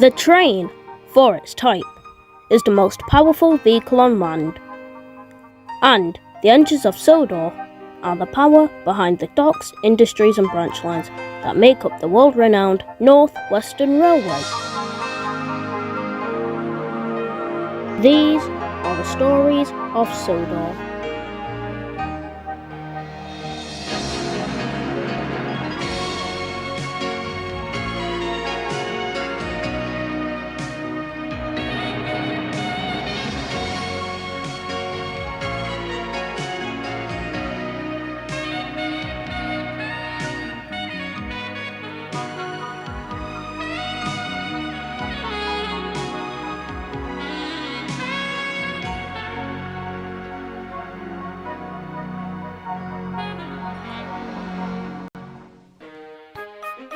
The train, for its type, is the most powerful vehicle on land, and the engines of Sodor are the power behind the docks, industries and branch lines that make up the world-renowned North Western Railway. These are the stories of Sodor.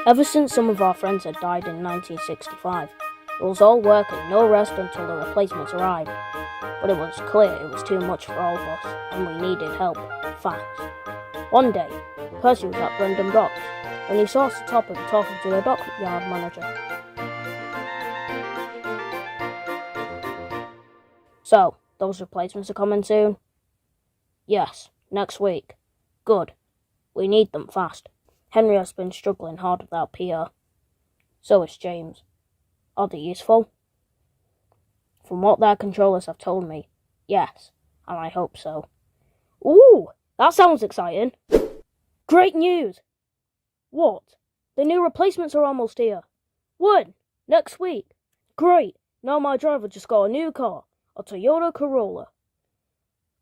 Ever since some of our friends had died in 1965, it was all work and no rest until the replacements arrived. But it was clear it was too much for all of us, and we needed help, fast. One day, Percy was at Brendan Docks, when he saw Sir Topham talking to the dockyard manager. "So, those replacements are coming soon?" "Yes, next week." "Good. We need them fast. Henry has been struggling hard without Pierre. So is James. Are they useful?" "From what their controllers have told me, yes, and I hope so." "Ooh, that sounds exciting. Great news!" "What? The new replacements are almost here." "When? Next week?" "Great, now my driver just got a new car, a Toyota Corolla."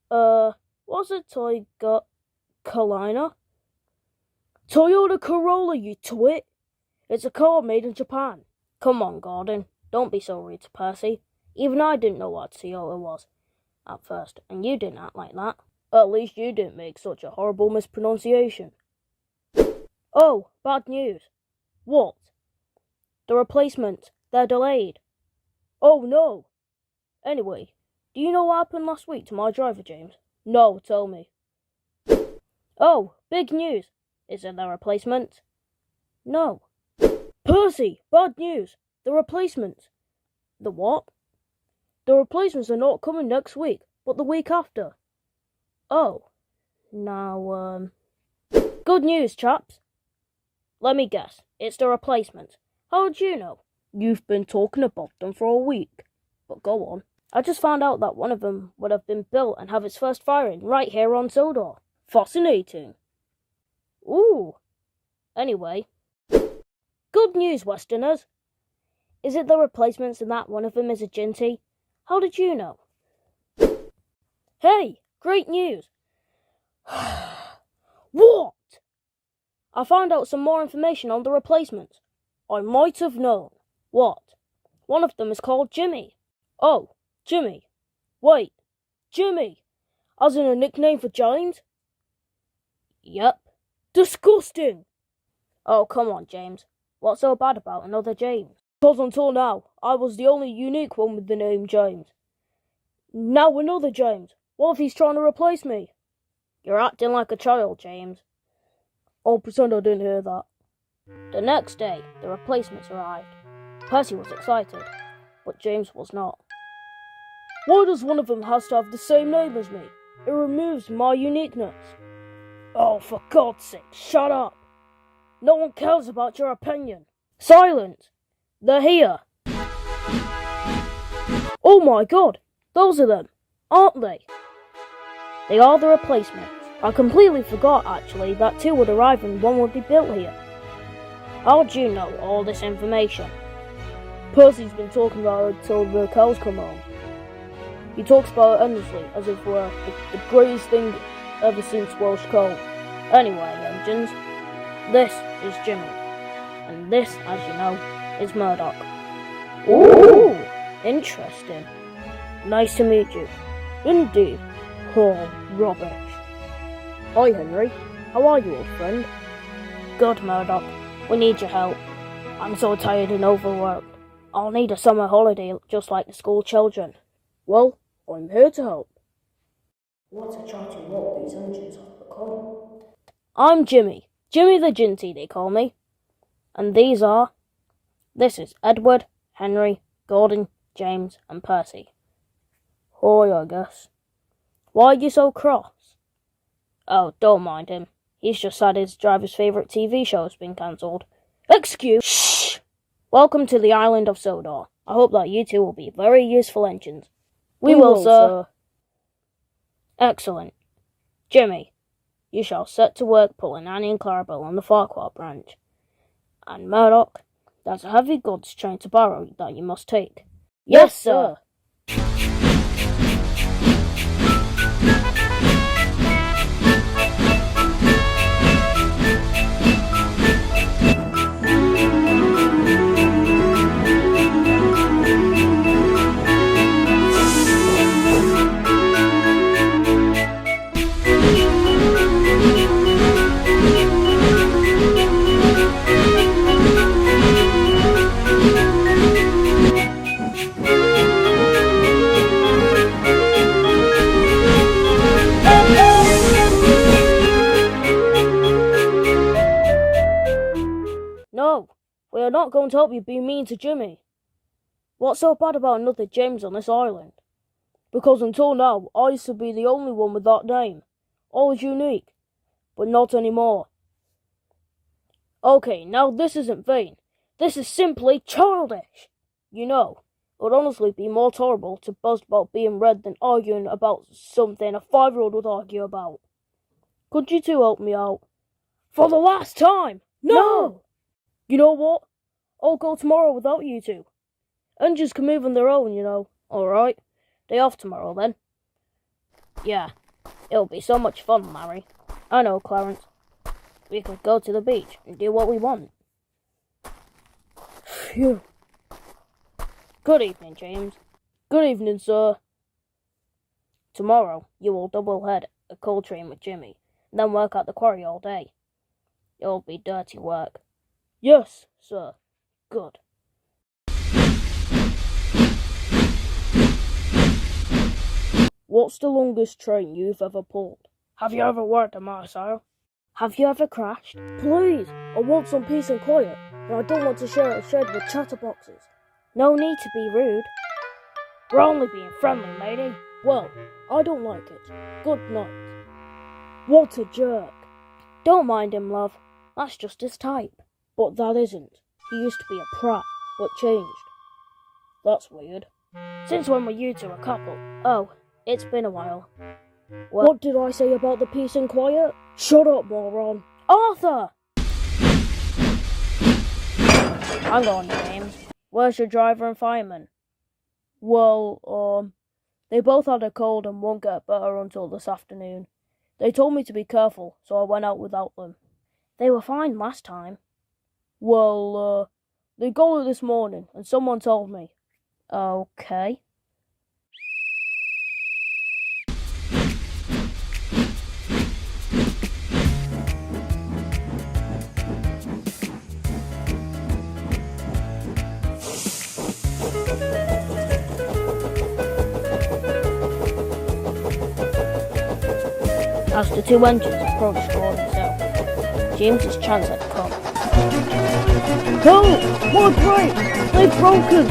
Was it Toyota Carolina?" "Toyota Corolla, you twit! It's a car made in Japan." "Come on, Gordon, don't be so rude to Percy. Even I didn't know what Toyota was at first, and you didn't act like that." "At least you didn't make such a horrible mispronunciation." "Oh, bad news." "What?" "The replacement. They're delayed." "Oh no." "Anyway, do you know what happened last week to my driver, James?" "No, tell me." "Oh, big news. Is it the replacement?" "No." "Percy, bad news. The replacement." "The what?" "The replacements are not coming next week, but the week after." "Oh. Now, good news, chaps." "Let me guess. It's the replacement. How did you know?" "You've been talking about them for a week. But go on." "I just found out that one of them would have been built and have its first firing right here on Sodor." "Fascinating." "Ooh. Anyway, good news, Westerners. Is it the replacements and that one of them is a Ginty? How did you know?" "Hey, great news." "What?" "I found out some more information on the replacements." "I might have known." "What?" "One of them is called Jimmy." "Oh, Jimmy. Wait, Jimmy? As in a nickname for James?" "Yep." "Disgusting." "Oh, come on, James. What's so bad about another James?" "'Cause until now, I was the only unique one with the name James. Now another James. What if he's trying to replace me?" "You're acting like a child, James." "I'll pretend I didn't hear that." The next day, the replacements arrived. Percy was excited, but James was not. "Why does one of them have to have the same name as me? It removes my uniqueness." "Oh, for God's sake, shut up. No one cares about your opinion." "Silence! They're here." "Oh my God, those are them, aren't they?" "They are the replacements. I completely forgot, actually, that two would arrive and one would be built here." "How'd you know all this information?" "Percy's been talking about it till the cows come home. He talks about it endlessly, as if we're the greatest thing ever since Welsh coal. Anyway, engines, this is Jimmy, and this, as you know, is Murdoch." "Ooh, interesting." "Nice to meet you." "Indeed." "Oh, rubbish." "Hi, Henry. How are you, old friend?" "Good, Murdoch. We need your help. I'm so tired and overworked. I'll need a summer holiday just like the school children." "Well, I'm here to help." What a chatty lot these engines have become. "I'm Jimmy. Jimmy the Ginty, they call me. And this is Edward, Henry, Gordon, James, and Percy. Hi, I guess. Why are you so cross? Oh, don't mind him. He's just sad his driver's favourite TV show has been cancelled. Excuse. Shh! Welcome to the island of Sodor. I hope that you two will be very useful engines. We will, sir. Excellent. Jimmy, you shall set to work pulling Annie and Clarabelle on the Farquhar branch. And Murdoch, there's a heavy goods train to Barrow that you must take. Yes, sir. No, we are not going to help you be mean to Jimmy. What's so bad about another James on this island? Because until now, I used to be the only one with that name. Always unique, but not anymore. Okay, now this isn't vain. This is simply childish. You know, it would honestly be more tolerable to boast about being red than arguing about something a 5-year-old would argue about. Could you two help me out? For the last time! No! You know what? I'll go tomorrow without you two. Engines can move on their own, you know. Alright. Day off tomorrow, then. Yeah. It'll be so much fun, Larry. I know, Clarence. We could go to the beach and do what we want. Phew. Good evening, James. Good evening, sir. Tomorrow, you will double head a coal train with Jimmy, and then work at the quarry all day. It'll be dirty work. Yes, sir. Good. What's the longest train you've ever pulled? Have you ever worked a Marseille? Have you ever crashed? Please, I want some peace and quiet, and I don't want to share a shed with chatterboxes. No need to be rude. We're only being friendly, lady. Well, I don't like it. Good night. What a jerk. Don't mind him, love. That's just his type. But that isn't. He used to be a prat, but changed. That's weird. Since when were you two a couple? Oh, it's been a while. Well, what did I say about the peace and quiet? Shut up, moron. Arthur! Hang on, James. Where's your driver and fireman? Well, they both had a cold and won't get better until this afternoon. They told me to be careful, so I went out without them. They were fine last time. Well, they got it this morning, and someone told me. Okay. As the two engines approached Gordon's Hill, James's chance had come. Help! My brakes! They've broken!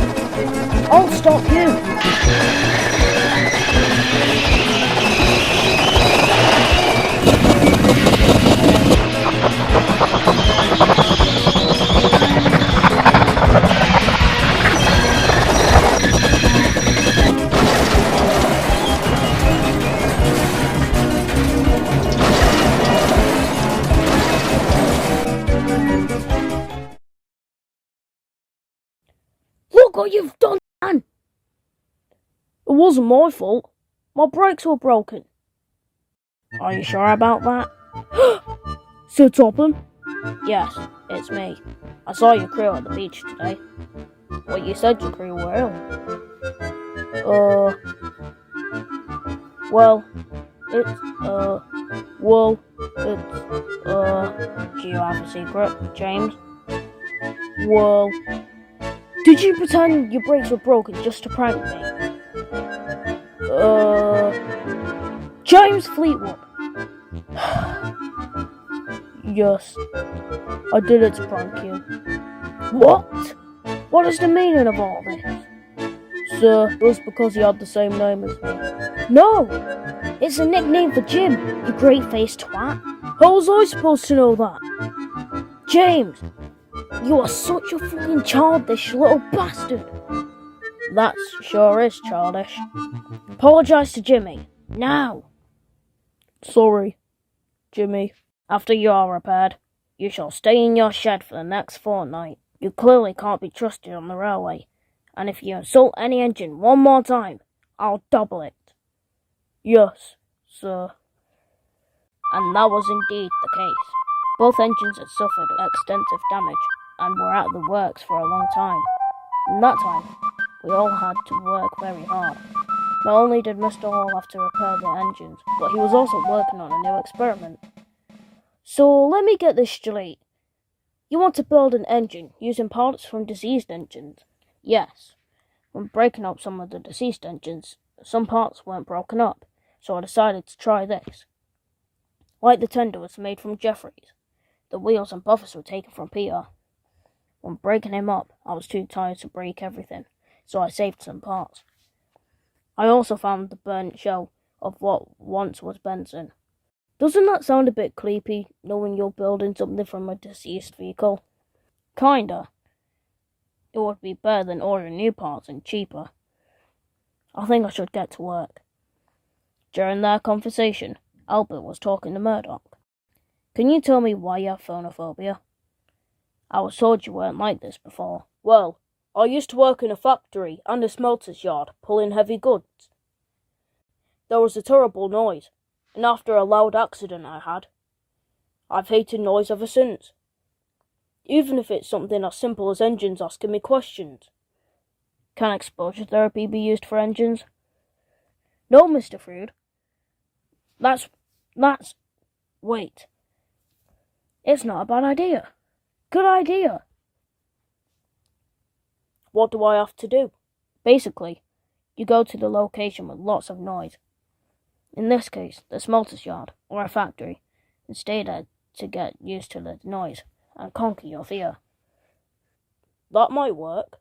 I'll stop you! Look what you've done, man! It wasn't my fault. My brakes were broken. Are you sure about that? Sir Topham? Yes, it's me. I saw your crew at the beach today. Well, you said your crew were ill. Do you have a secret, James? Well, did you pretend your brakes were broken just to prank me? James Fleetwood. Yes, I did it to prank you. What? What is the meaning of all this? Sir, it was because he had the same name as me. No! It's a nickname for Jim, you great-faced twat. How was I supposed to know that? James! You are such a fucking childish little bastard! That sure is childish. Apologise to Jimmy, now! Sorry, Jimmy. After you are repaired, you shall stay in your shed for the next fortnight. You clearly can't be trusted on the railway, and if you insult any engine one more time, I'll double it. Yes, sir. And that was indeed the case. Both engines had suffered extensive damage and were out of the works for a long time. In that time, we all had to work very hard. Not only did Mr. Hall have to repair the engines, but he was also working on a new experiment. So let me get this straight. You want to build an engine using parts from deceased engines? Yes. When breaking up some of the deceased engines, some parts weren't broken up, so I decided to try this. Like the tender was made from Jeffries. The wheels and buffers were taken from Peter. When breaking him up, I was too tired to break everything, so I saved some parts. I also found the burnt shell of what once was Benson. Doesn't that sound a bit creepy, knowing you're building something from a deceased vehicle? Kinda. It would be better than ordering new parts and cheaper. I think I should get to work. During their conversation, Albert was talking to Murdoch. Can you tell me why you have phonophobia? I was told you weren't like this before. Well, I used to work in a factory and a smelter's yard, pulling heavy goods. There was a terrible noise, and after a loud accident I had, I've hated noise ever since. Even if it's something as simple as engines asking me questions. Can exposure therapy be used for engines? No, Mr. Frood. Wait. It's not a bad idea. Good idea. What do I have to do? Basically, you go to the location with lots of noise. In this case, the smelter's yard, or a factory, and stay there to get used to the noise and conquer your fear. That might work.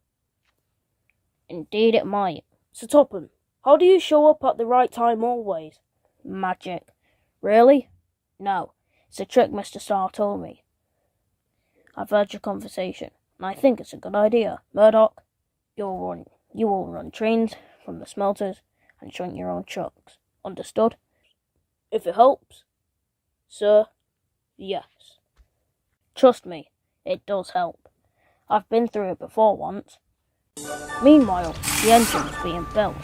Indeed it might. So Topham, how do you show up at the right time always? Magic. Really? No. It's a trick Mr. Starr told me. I've heard your conversation, and I think it's a good idea. Murdoch, you will run trains from the smelters and shrink your own trucks. Understood? If it helps. Sir, yes. Trust me, it does help. I've been through it before once. Meanwhile, the engine was being built.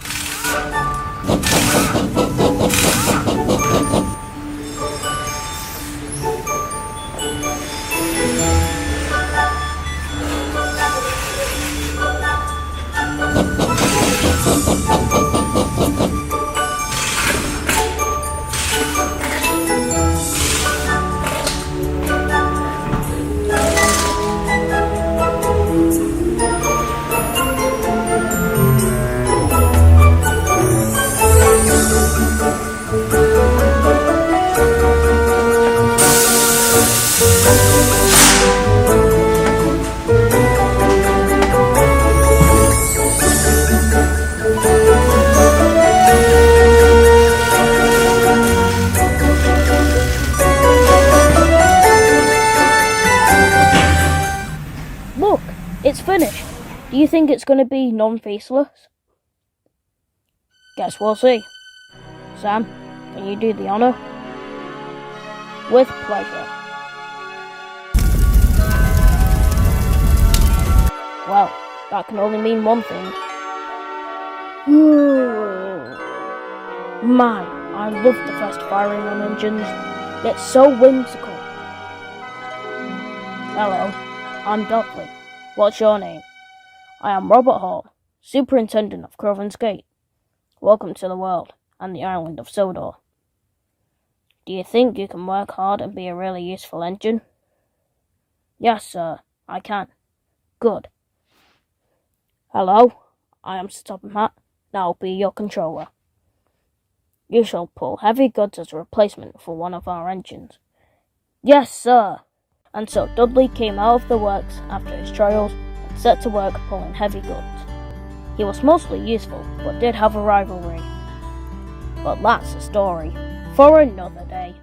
Look, it's finished. Do you think it's going to be non-faceless? Guess we'll see. Sam, can you do the honour? With pleasure. Well, that can only mean one thing. Man, I love the fast firing on engines. It's so whimsical. Hello, I'm Dudley. What's your name? I am Robert Hall, Superintendent of Crovan's Gate. Welcome to the world and the island of Sodor. Do you think you can work hard and be a really useful engine? Yes, sir, I can. Good. Hello, I am Sir Topham Hatt, and I'll be your controller. You shall pull heavy goods as a replacement for one of our engines. Yes, sir. And so Dudley came out of the works after his trials and set to work pulling heavy goods. He was mostly useful, but did have a rivalry. But that's a story for another day.